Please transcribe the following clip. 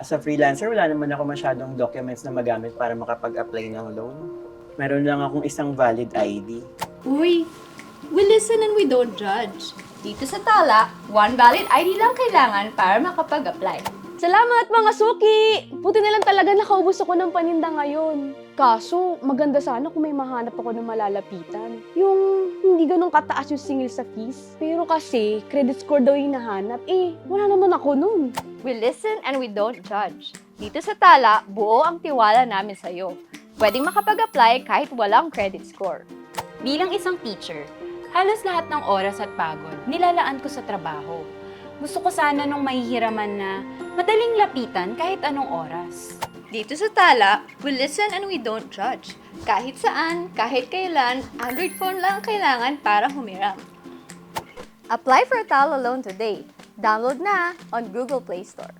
As a freelancer, wala naman ako masyadong documents na magamit para makapag-apply ng loan. Meron lang akong isang valid ID. Uy, we listen and we don't judge. Dito sa Tala, one valid ID lang kailangan para makapag-apply. Salamat mga suki! Buti na lang talaga nakaubos ako ng paninda ngayon. Kaso, maganda sana kung may mahanap ako ng malalapitan. Yung hindi ganun kataas yung singil sa fees. Pero kasi, credit score daw yung nahanap. Wala naman ako nun. We listen and we don't judge. Dito sa Tala, buo ang tiwala namin sa'yo. Pwedeng makapag-apply kahit walang credit score. Bilang isang teacher, halos lahat ng oras at pagod nilalaan ko sa trabaho. Gusto ko sana nung mahihiraman na madaling lapitan kahit anong oras. Dito sa Tala, we listen and we don't judge. Kahit saan, kahit kailan, Android phone lang ang kailangan para humiram. Apply for a Tala loan today. Download na on Google Play Store.